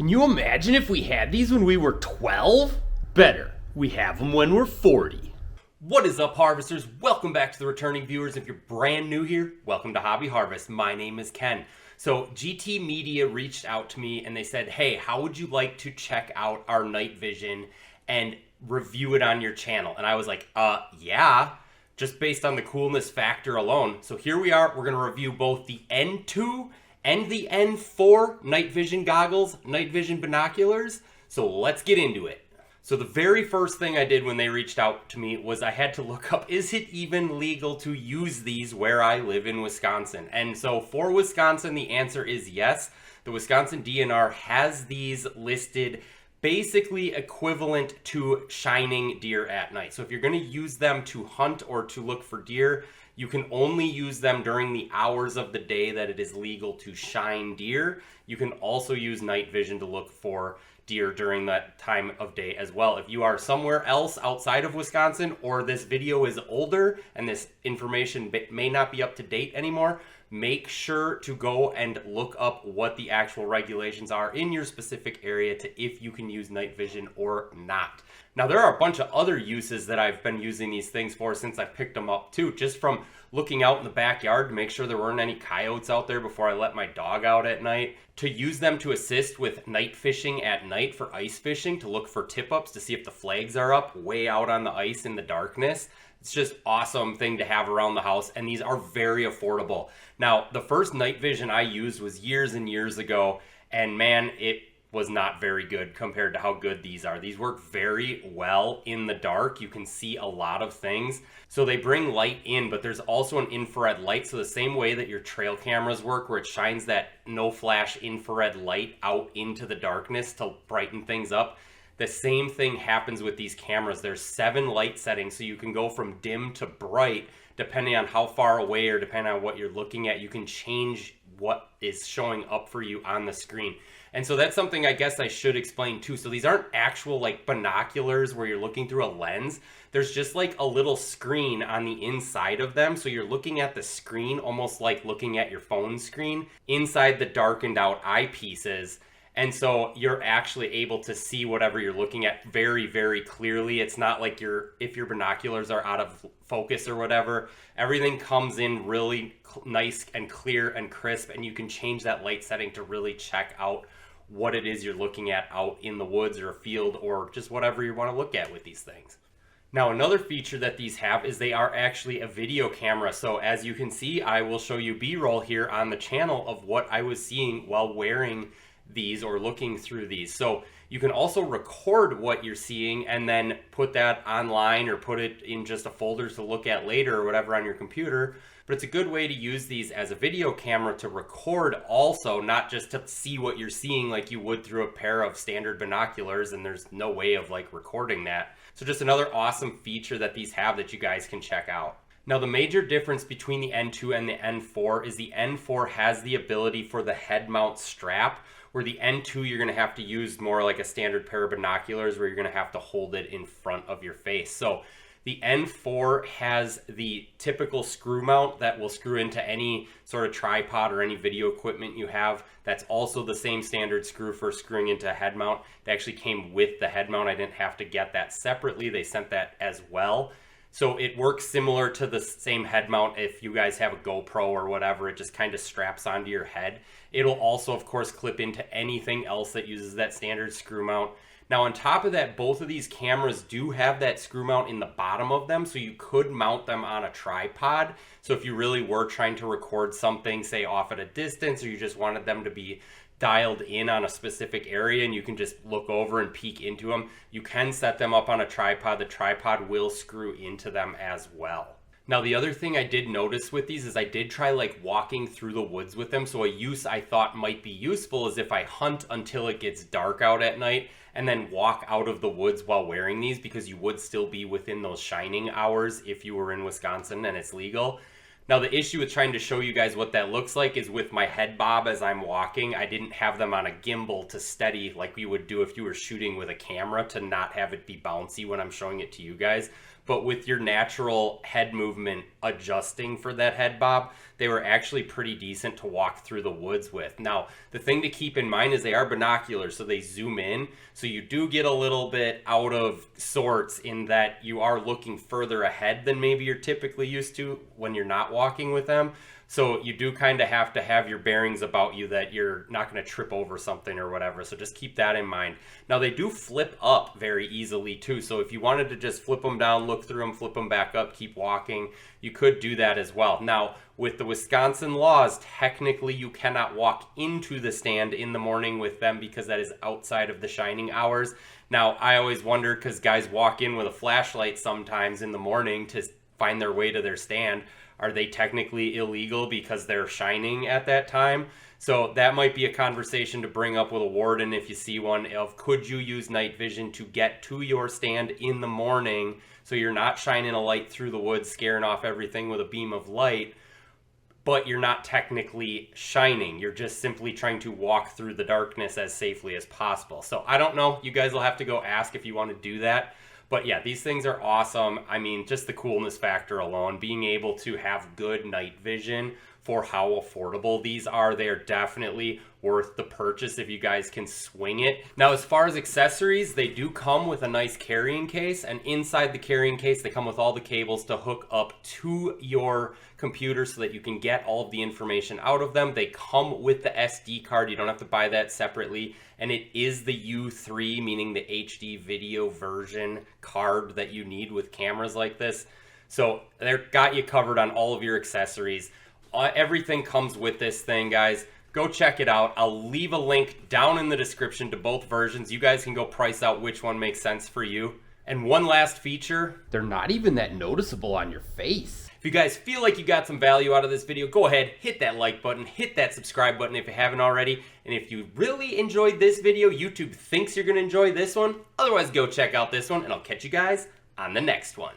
Can you imagine if we had these when we were 12? Better, we have them when we're 40. What is up, harvesters? Welcome back to the returning viewers. If you're brand new here, welcome to Hobby Harvest. My name is Ken. So GT Media reached out to me and they said, hey, how would you like to check out our night vision and review it on your channel? And I was like, yeah, just based on the coolness factor alone. So here we are. We're going to review both the N2 and the N4 night vision goggles, night vision binoculars. So let's get into it. So the very first thing I did when they reached out to me was I had to look up, is it even legal to use these where I live in Wisconsin? And so for Wisconsin, the answer is yes. The Wisconsin DNR has these listed basically equivalent to shining deer at night. So if you're going to use them to hunt or to look for deer, you can only use them during the hours of the day that it is legal to shine deer. You can also use night vision to look for deer during that time of day as well. If you are somewhere else outside of Wisconsin, or this video is older and this information may not be up to date anymore, make sure to go and look up what the actual regulations are in your specific area to if you can use night vision or not. Now, there are a bunch of other uses that I've been using these things for since I picked them up too, just from looking out in the backyard to make sure there weren't any coyotes out there before I let my dog out at night, to use them to assist with night fishing at night for ice fishing, to look for tip-ups to see if the flags are up way out on the ice in the darkness. It's just awesome thing to have around the house, and these are very affordable. Now, the first night vision I used was years and years ago, and man, it was not very good compared to how good these are. These work very well in the dark. You can see a lot of things. So they bring light in, but there's also an infrared light. So the same way that your trail cameras work, where it shines that no flash infrared light out into the darkness to brighten things up, the same thing happens with these cameras. There's 7 light settings, so you can go from dim to bright depending on how far away or depending on what you're looking at. You can change what is showing up for you on the screen. And so that's something I guess I should explain too. So these aren't actual like binoculars where you're looking through a lens. There's just like a little screen on the inside of them. So you're looking at the screen almost like looking at your phone screen inside the darkened out eyepieces. And so you're actually able to see whatever you're looking at very, very clearly. It's not like if your binoculars are out of focus or whatever. Everything comes in really nice and clear and crisp, and you can change that light setting to really check out what it is you're looking at out in the woods or a field or just whatever you want to look at with these things. Now, another feature that these have is they are actually a video camera. So as you can see, I will show you B-roll here on the channel of what I was seeing while wearing these or looking through these. So you can also record what you're seeing and then put that online or put it in just a folder to look at later or whatever on your computer. But it's a good way to use these as a video camera to record also, not just to see what you're seeing like you would through a pair of standard binoculars, and there's no way of like recording that. So just another awesome feature that these have that you guys can check out. Now, the major difference between the N2 and the N4 is the N4 has the ability for the head mount strap, where the N2 you're going to have to use more like a standard pair of binoculars where you're going to have to hold it in front of your face. So the N4 has the typical screw mount that will screw into any sort of tripod or any video equipment you have. That's also the same standard screw for screwing into a head mount. It actually came with the head mount. I didn't have to get that separately. They sent that as well. So it works similar to the same head mount. If you guys have a GoPro or whatever, it just kind of straps onto your head. It'll also, of course, clip into anything else that uses that standard screw mount. Now, on top of that, both of these cameras do have that screw mount in the bottom of them, so you could mount them on a tripod. So if you really were trying to record something, say off at a distance, or you just wanted them to be dialed in on a specific area and you can just look over and peek into them, you can set them up on a tripod. The tripod will screw into them as well. Now, the other thing I did notice with these is I did try like walking through the woods with them. So a use I thought might be useful is if I hunt until it gets dark out at night and then walk out of the woods while wearing these, because you would still be within those shining hours if you were in Wisconsin and it's legal. Now, the issue with trying to show you guys what that looks like is with my head bob as I'm walking, I didn't have them on a gimbal to steady like you would do if you were shooting with a camera, to not have it be bouncy when I'm showing it to you guys. but with your natural head movement adjusting for that head bob, they were actually pretty decent to walk through the woods with. Now, the thing to keep in mind is they are binoculars, so they zoom in, so you do get a little bit out of sorts in that you are looking further ahead than maybe you're typically used to when you're not walking with them. So you do kind of have to have your bearings about you that you're not going to trip over something or whatever. So just keep that in mind. Now they do flip up very easily too. So if you wanted to just flip them down, look through them, flip them back up, keep walking, you could do that as well. Now with the Wisconsin laws, technically you cannot walk into the stand in the morning with them because that is outside of the shining hours. Now I always wonder, because guys walk in with a flashlight sometimes in the morning to find their way to their stand. Are they technically illegal because they're shining at that time? So that might be a conversation to bring up with a warden if you see one, of could you use night vision to get to your stand in the morning so you're not shining a light through the woods, scaring off everything with a beam of light, but you're not technically shining. You're just simply trying to walk through the darkness as safely as possible. So I don't know. You guys will have to go ask if you want to do that. But yeah, these things are awesome. I mean, just the coolness factor alone, being able to have good night vision for how affordable these are, they're definitely worth the purchase if you guys can swing it. Now, as far as accessories, they do come with a nice carrying case, and inside the carrying case, they come with all the cables to hook up to your computer so that you can get all of the information out of them. They come with the SD card. You don't have to buy that separately, and it is the U3, meaning the HD video version card that you need with cameras like this. So they've got you covered on all of your accessories. Everything comes with this thing, guys. Go check it out. I'll leave a link down in the description to both versions. You guys can go price out which one makes sense for you. And one last feature, They're not even that noticeable on your face. if you guys feel like you got some value out of this video, go ahead, hit that like button, hit that subscribe button if you haven't already. And if you really enjoyed this video, YouTube thinks you're going to enjoy this one. Otherwise, go check out this one, and I'll catch you guys on the next one.